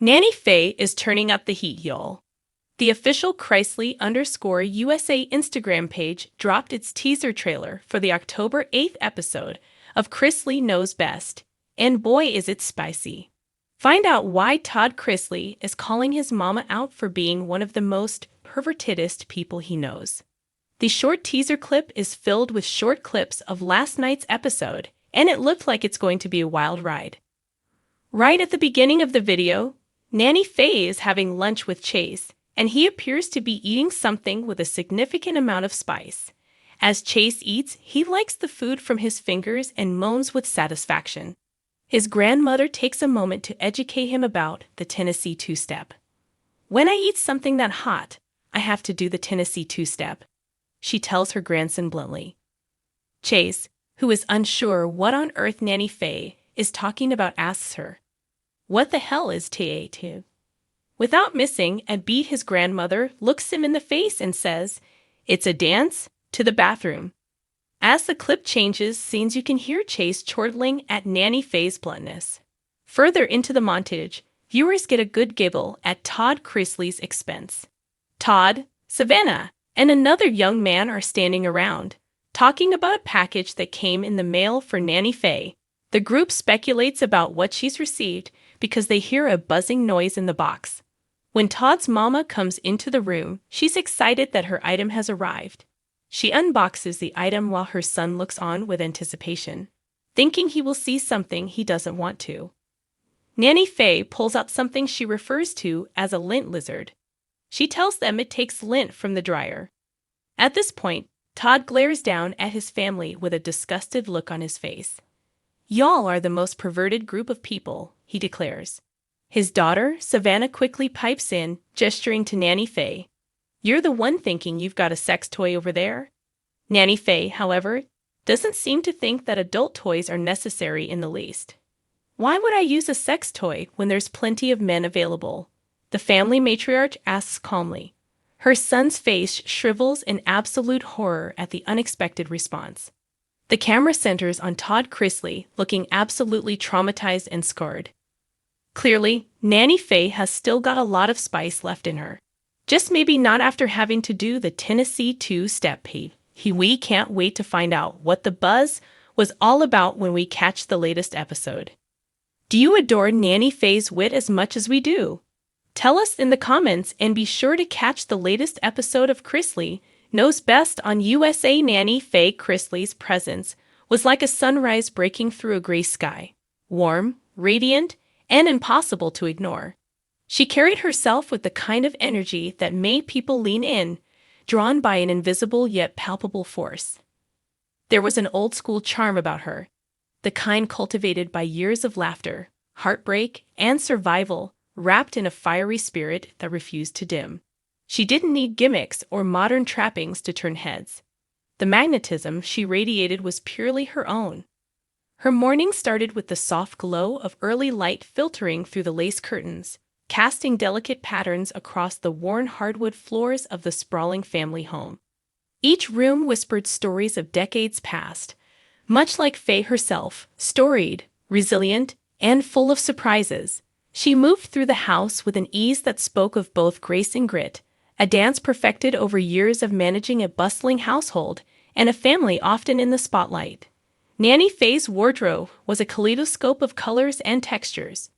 Nanny Faye is turning up the heat, y'all. The official Chrisley_USA Instagram page dropped its teaser trailer for the October 8th episode of Chrisley Knows Best, and boy is it spicy. Find out why Todd Chrisley is calling his mama out for being one of the most pervertedest people he knows. The short teaser clip is filled with short clips of last night's episode, and it looked like it's going to be a wild ride. Right at the beginning of the video, Nanny Faye is having lunch with Chase, and he appears to be eating something with a significant amount of spice. As Chase eats, he likes the food from his fingers and moans with satisfaction. His grandmother takes a moment to educate him about the Tennessee two-step. "When I eat something that hot, I have to do the Tennessee two-step," she tells her grandson bluntly. Chase, who is unsure what on earth Nanny Faye is talking about, asks her, "What the hell is TA2?" Without missing a beat, his grandmother looks him in the face and says, "It's a dance to the bathroom." As the clip changes scenes, you can hear Chase chortling at Nanny Faye's bluntness. Further into the montage, viewers get a good giggle at Todd Chrisley's expense. Todd, Savannah, and another young man are standing around, talking about a package that came in the mail for Nanny Faye. The group speculates about what she's received because they hear a buzzing noise in the box. When Todd's mama comes into the room, she's excited that her item has arrived. She unboxes the item while her son looks on with anticipation, thinking he will see something he doesn't want to. Nanny Faye pulls out something she refers to as a lint lizard. She tells them it takes lint from the dryer. At this point, Todd glares down at his family with a disgusted look on his face. "Y'all are the most perverted group of people," he declares. His daughter, Savannah, quickly pipes in, gesturing to Nanny Faye. "You're the one thinking you've got a sex toy over there." Nanny Faye, however, doesn't seem to think that adult toys are necessary in the least. "Why would I use a sex toy when there's plenty of men available?" the family matriarch asks calmly. Her son's face shrivels in absolute horror at the unexpected response. The camera centers on Todd Chrisley, looking absolutely traumatized and scarred. Clearly, Nanny Faye has still got a lot of spice left in her. Just maybe not after having to do the Tennessee two-step. We can't wait to find out what the buzz was all about when we catch the latest episode. Do you adore Nanny Faye's wit as much as we do? Tell us in the comments, and be sure to catch the latest episode of Chrisley Knows Best on USA. Nanny Faye Chrisley's presence was like a sunrise breaking through a gray sky, warm, radiant, and impossible to ignore. She carried herself with the kind of energy that made people lean in, drawn by an invisible yet palpable force. There was an old-school charm about her, the kind cultivated by years of laughter, heartbreak, and survival, wrapped in a fiery spirit that refused to dim. She didn't need gimmicks or modern trappings to turn heads. The magnetism she radiated was purely her own. Her morning started with the soft glow of early light filtering through the lace curtains, casting delicate patterns across the worn hardwood floors of the sprawling family home. Each room whispered stories of decades past, much like Faye herself, storied, resilient, and full of surprises. She moved through the house with an ease that spoke of both grace and grit, a dance perfected over years of managing a bustling household and a family often in the spotlight. Nanny Faye's wardrobe was a kaleidoscope of colors and textures.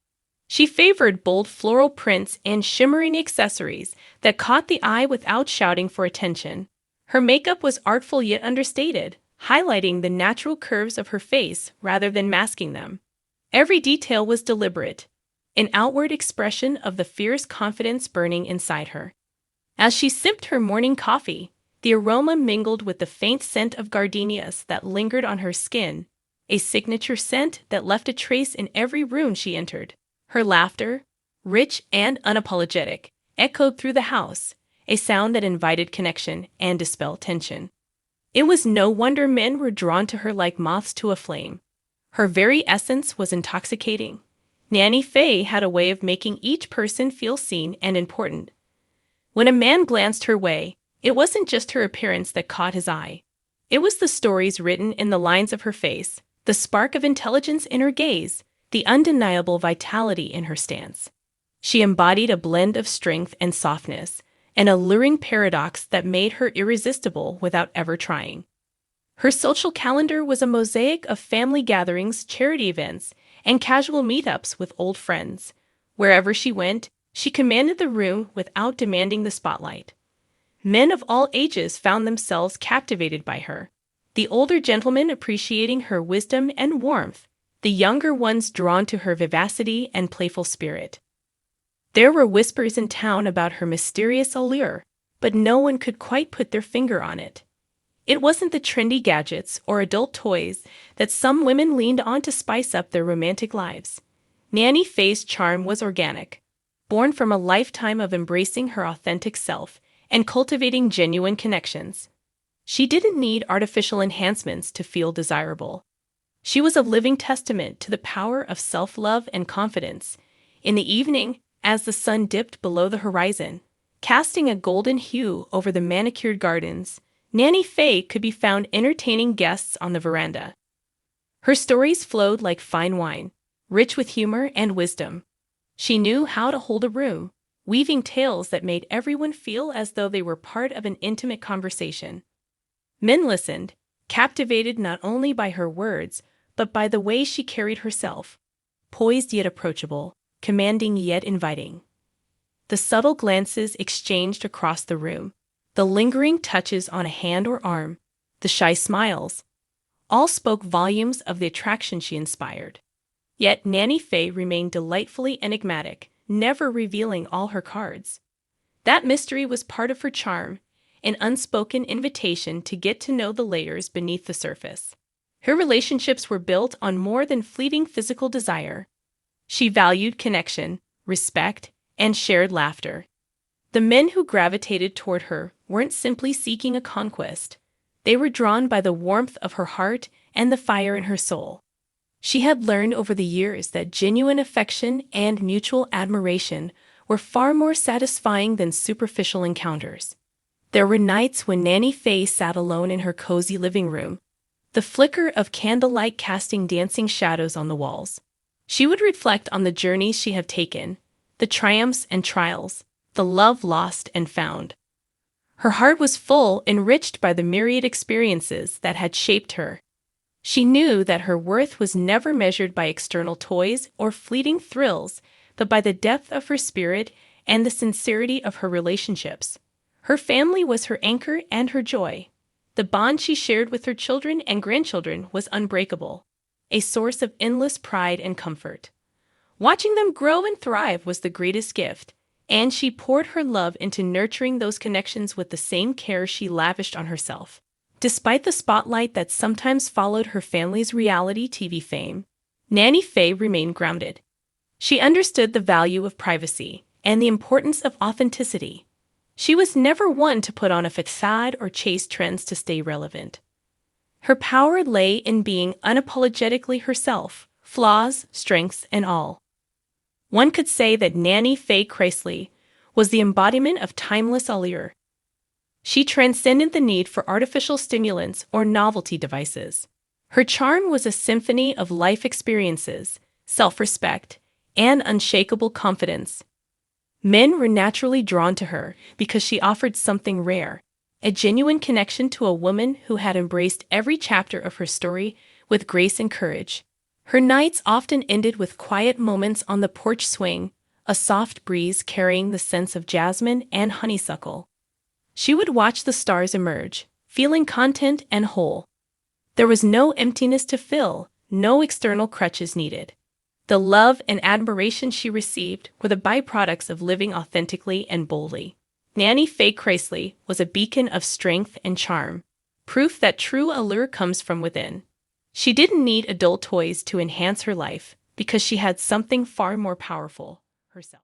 She favored bold floral prints and shimmering accessories that caught the eye without shouting for attention. Her makeup was artful yet understated, highlighting the natural curves of her face rather than masking them. Every detail was deliberate, an outward expression of the fierce confidence burning inside her. As she sipped her morning coffee, the aroma mingled with the faint scent of gardenias that lingered on her skin, a signature scent that left a trace in every room she entered. Her laughter, rich and unapologetic, echoed through the house, a sound that invited connection and dispelled tension. It was no wonder men were drawn to her like moths to a flame. Her very essence was intoxicating. Nanny Faye had a way of making each person feel seen and important. When a man glanced her way, it wasn't just her appearance that caught his eye. It was the stories written in the lines of her face, the spark of intelligence in her gaze, the undeniable vitality in her stance. She embodied a blend of strength and softness, an alluring paradox that made her irresistible without ever trying. Her social calendar was a mosaic of family gatherings, charity events, and casual meetups with old friends. Wherever she went, she commanded the room without demanding the spotlight. Men of all ages found themselves captivated by her, the older gentlemen appreciating her wisdom and warmth, the younger ones drawn to her vivacity and playful spirit. There were whispers in town about her mysterious allure, but no one could quite put their finger on it. It wasn't the trendy gadgets or adult toys that some women leaned on to spice up their romantic lives. Nanny Faye's charm was organic, born from a lifetime of embracing her authentic self and cultivating genuine connections. She didn't need artificial enhancements to feel desirable. She was a living testament to the power of self-love and confidence. In the evening, as the sun dipped below the horizon, casting a golden hue over the manicured gardens, Nanny Faye could be found entertaining guests on the veranda. Her stories flowed like fine wine, rich with humor and wisdom. She knew how to hold a room, weaving tales that made everyone feel as though they were part of an intimate conversation. Men listened, captivated not only by her words, but by the way she carried herself, poised yet approachable, commanding yet inviting. The subtle glances exchanged across the room, the lingering touches on a hand or arm, the shy smiles, all spoke volumes of the attraction she inspired. Yet Nanny Faye remained delightfully enigmatic, never revealing all her cards. That mystery was part of her charm, an unspoken invitation to get to know the layers beneath the surface. Her relationships were built on more than fleeting physical desire. She valued connection, respect, and shared laughter. The men who gravitated toward her weren't simply seeking a conquest. They were drawn by the warmth of her heart and the fire in her soul. She had learned over the years that genuine affection and mutual admiration were far more satisfying than superficial encounters. There were nights when Nanny Faye sat alone in her cozy living room, the flicker of candlelight casting dancing shadows on the walls. She would reflect on the journeys she had taken, the triumphs and trials, the love lost and found. Her heart was full, enriched by the myriad experiences that had shaped her. She knew that her worth was never measured by external toys or fleeting thrills, but by the depth of her spirit and the sincerity of her relationships. Her family was her anchor and her joy. The bond she shared with her children and grandchildren was unbreakable, a source of endless pride and comfort. Watching them grow and thrive was the greatest gift, and she poured her love into nurturing those connections with the same care she lavished on herself. Despite the spotlight that sometimes followed her family's reality TV fame, Nanny Faye remained grounded. She understood the value of privacy and the importance of authenticity. She was never one to put on a facade or chase trends to stay relevant. Her power lay in being unapologetically herself, flaws, strengths, and all. One could say that Nanny Faye Chrisley was the embodiment of timeless allure. She transcended the need for artificial stimulants or novelty devices. Her charm was a symphony of life experiences, self-respect, and unshakable confidence. Men were naturally drawn to her because she offered something rare, a genuine connection to a woman who had embraced every chapter of her story with grace and courage. Her nights often ended with quiet moments on the porch swing, a soft breeze carrying the scents of jasmine and honeysuckle. She would watch the stars emerge, feeling content and whole. There was no emptiness to fill, no external crutches needed. The love and admiration she received were the byproducts of living authentically and boldly. Nanny Faye Chrisley was a beacon of strength and charm, proof that true allure comes from within. She didn't need adult toys to enhance her life because she had something far more powerful, herself.